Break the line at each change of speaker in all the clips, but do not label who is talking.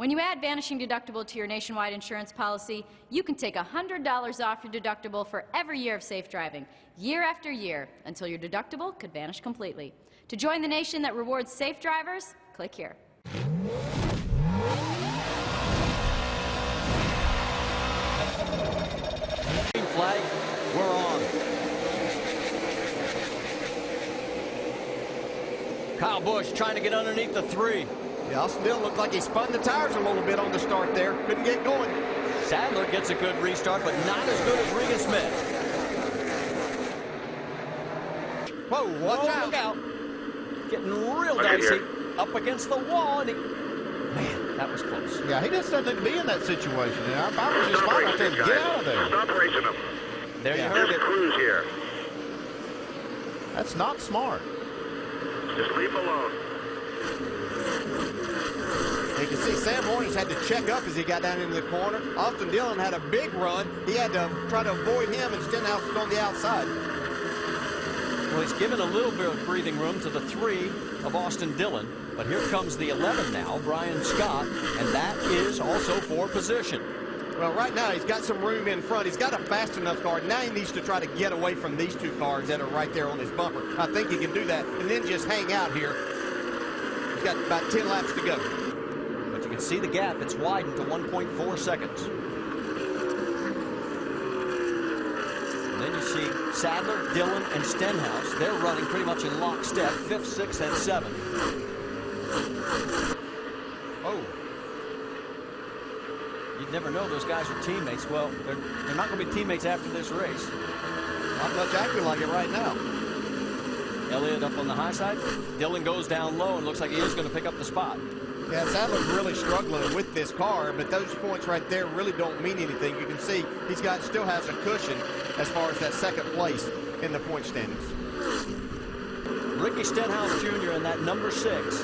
When you add vanishing deductible to your Nationwide insurance policy, you can take $100 off your deductible for every year of safe driving, year after year, until your deductible could vanish completely. To join the nation that rewards safe drivers, click here.
Flag, we're on. Kyle Busch trying to get underneath the 3.
Yeah, Austin Dillon looked like he spun the tires a little bit on the start there. Couldn't get going.
Sadler gets a good restart, but not as good as Regan Smith.
Whoa, watch out.
Look out. Getting real dicey. Up against the wall, and man, that was close.
Yeah, he just doesn't need to be in that situation. And if I was his spot, I'd tell him, get out of there.
Stop racing him.
There you heard it.
Cruise here.
That's not smart.
Just leave him alone.
You can see Sam Horner's had to check up as he got down into the corner. Austin Dillon had a big run. He had to try to avoid him, and Stenhouse was on the outside.
Well, he's given a little bit of breathing room to the 3 of Austin Dillon. But here comes the 11 now, Brian Scott, and that is also for position.
Well, right now he's got some room in front. He's got a fast enough car. Now he needs to try to get away from these 2 cars that are right there on his bumper. I think he can do that and then just hang out here. He's got about 10 laps to go.
But you can see the gap. It's widened to 1.4 seconds. And then you see Sadler, Dillon, and Stenhouse. They're running pretty much in lockstep, 5th, 6th, and 7th. Oh. You'd never know those guys are teammates. Well, they're not going to be teammates after this race.
Not much acting like it right now.
Elliott up on the high side. Dillon goes down low and looks like he is going to pick up the spot.
Yeah, Sadler's really struggling with this car, but those points right there really don't mean anything. You can see he's still has a cushion as far as that 2nd place in the point standings.
Ricky Stenhouse Jr. in that number 6,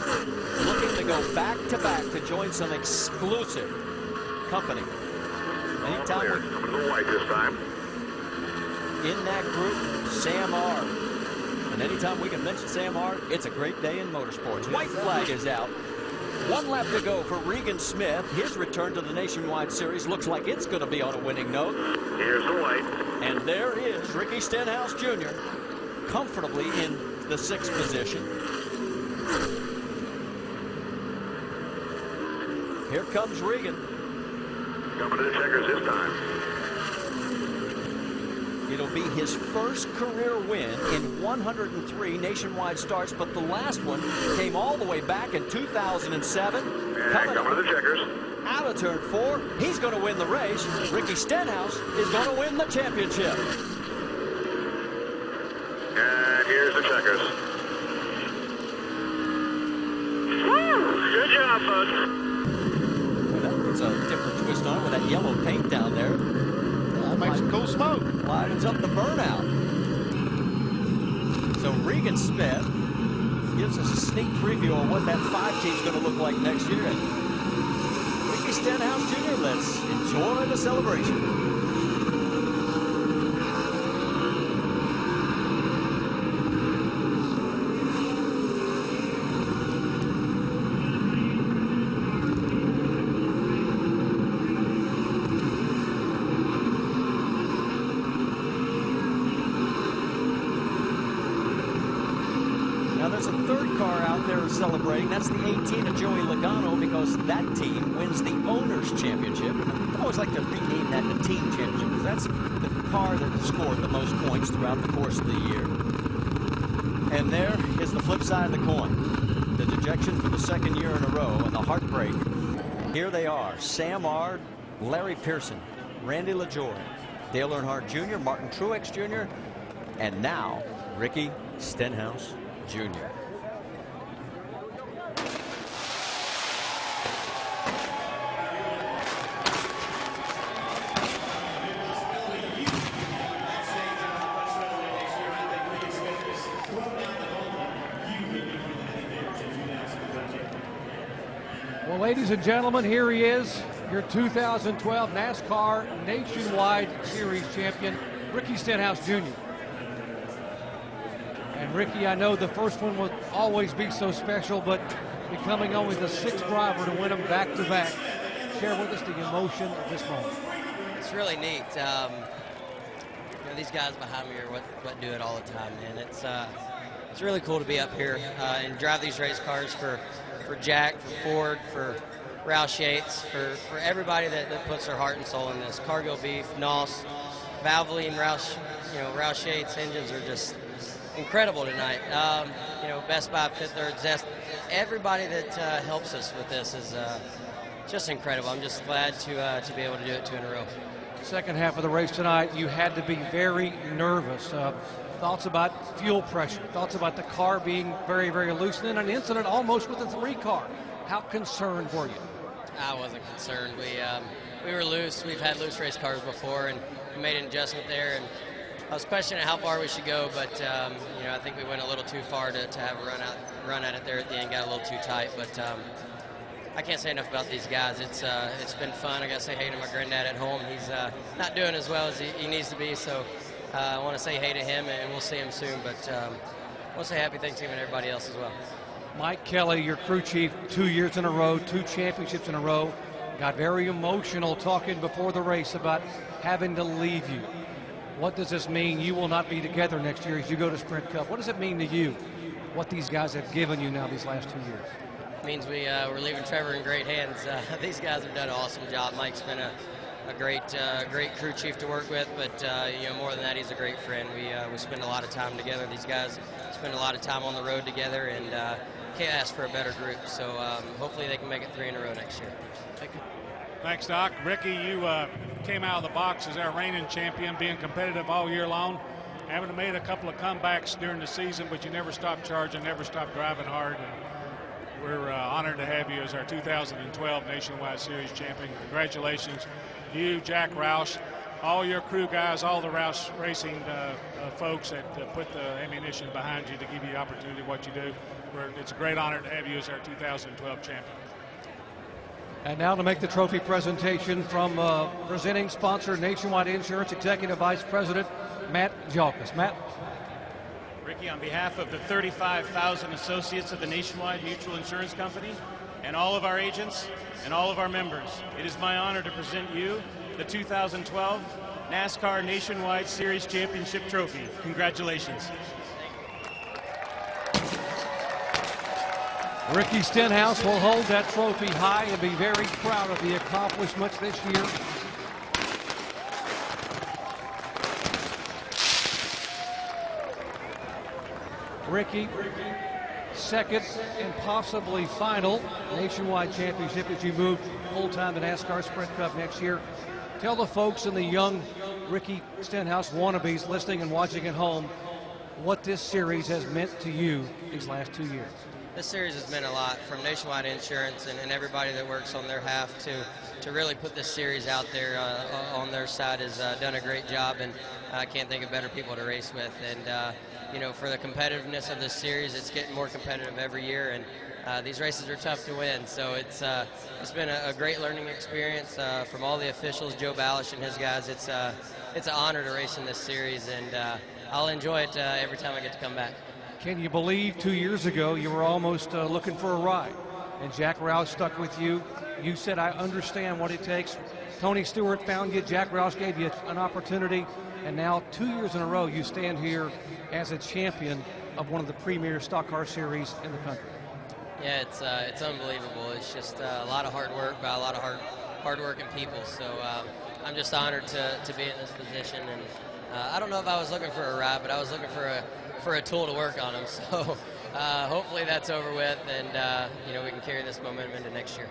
looking to go back-to-back to join some exclusive company. Anytime
coming to the white this time.
In that group, Sam R. And anytime we can mention Sam R, it's a great day in motorsports. White flag is out. 1 lap to go for Regan Smith. His return to the Nationwide Series looks like it's going to be on a winning note.
Here's the white.
And there is Ricky Stenhouse Jr. comfortably in the 6th position. Here comes Regan.
Coming to the checkers this time.
It'll be his first career win in 103 nationwide starts, but the last one came all the way back in 2007.
And coming to the checkers.
Out of turn 4, he's going to win the race. Ricky Stenhouse is going to win the championship.
And here's the checkers. Woo! Good job, folks.
Well, that puts a different twist on it with that yellow paint down there.
That makes some cool smoke.
Livens up the burnout. So Regan Smith gives us a sneak preview of what that 5 team's going to look like next year. And Ricky Stenhouse Jr., let's enjoy the celebration. Now there's a 3rd car out there celebrating. That's the 18 of Joey Logano, because that team wins the Owners' Championship. I always like to rename that the Team Championship, because that's the car that scored the most points throughout the course of the year. And there is the flip side of the coin. The dejection for the 2nd year in a row, and the heartbreak. Here they are: Sam R., Larry Pearson, Randy LaJoie, Dale Earnhardt Jr., Martin Truex Jr., and now Ricky Stenhouse Jr.
Well, ladies and gentlemen, here he is, your 2012 NASCAR Nationwide Series Champion, Ricky Stenhouse Jr. And Ricky, I know the first one will always be so special, but becoming only the 6th driver to win them back-to-back. Share with us the emotion of this moment.
It's really neat. These guys behind me are what do it all the time, man. It's really cool to be up here and drive these race cars for Jack, for Ford, for Roush Yates, for everybody that puts their heart and soul in this. Cargill Beef, NOS, Valvoline, Roush Yates engines are just incredible tonight. Best Buy, Fifth Third, Zest, everybody that helps us with this is just incredible. I'm just glad to be able to do it 2 in a row.
Second half of the race tonight, you had to be very nervous. Thoughts about fuel pressure, thoughts about the car being very, very loose, and then an incident almost with the 3 car. How concerned were you? I
wasn't concerned. We were loose. We've had loose race cars before, and we made an adjustment there. And I was questioning how far we should go, but I think we went a little too far to have a run at it there at the end. Got a little too tight, but I can't say enough about these guys. It's been fun. I got to say hey to my granddad at home. He's not doing as well as he needs to be, so I want to say hey to him, and we'll see him soon. But we'll say happy Thanksgiving to everybody else as well.
Mike Kelly, your crew chief, 2 years in a row, 2 championships in a row, got very emotional talking before the race about having to leave you. What does this mean? You will not be together next year as you go to Sprint Cup. What does it mean to you, what these guys have given you now these last 2 years?
It means we're leaving Trevor in great hands. These guys have done an awesome job. Mike's been a great crew chief to work with, but more than that, he's a great friend. We spend a lot of time together. These guys spend a lot of time on the road together, and can't ask for a better group. So hopefully they can make it 3 in a row next year.
Thanks, Doc. Ricky, you came out of the box as our reigning champion, being competitive all year long. Having made a couple of comebacks during the season, but you never stopped charging, never stopped driving hard. And we're honored to have you as our 2012 Nationwide Series Champion. Congratulations. You, Jack Roush, all your crew guys, all the Roush Racing folks that put the ammunition behind you to give you the opportunity of what you do. It's a great honor to have you as our 2012 champion.
And now to make the trophy presentation from presenting sponsor Nationwide Insurance Executive Vice President Matt Jalkus. Matt.
Ricky, on behalf of the 35,000 associates of the Nationwide Mutual Insurance Company and all of our agents and all of our members, it is my honor to present you the 2012 NASCAR Nationwide Series Championship Trophy. Congratulations.
Ricky Stenhouse will hold that trophy high and be very proud of the accomplishments this year. Ricky, second and possibly final Nationwide Championship as you move full-time to NASCAR Sprint Cup next year. Tell the folks and the young Ricky Stenhouse wannabes listening and watching at home what this series has meant to you these last 2 years.
This series has meant a lot from Nationwide Insurance and everybody that works on their half to really put this series out there on their side has done a great job, and I can't think of better people to race with. And for the competitiveness of this series, it's getting more competitive every year, and these races are tough to win. So it's been a great learning experience from all the officials, Joe Balish and his guys. It's an honor to race in this series, and I'll enjoy it every time I get to come back.
Can you believe 2 years ago you were almost looking for a ride, and Jack Roush stuck with you? You said, I understand what it takes. Tony Stewart found you, Jack Roush gave you an opportunity, and now 2 years in a row you stand here as a champion of one of the premier stock car series in the country.
Yeah, it's unbelievable. It's just a lot of hard work by a lot of hard-working people. So I'm just honored to be in this position, and I don't know if I was looking for a ride, but I was looking for a tool to work on them. So hopefully that's over with, and we can carry this momentum into next year.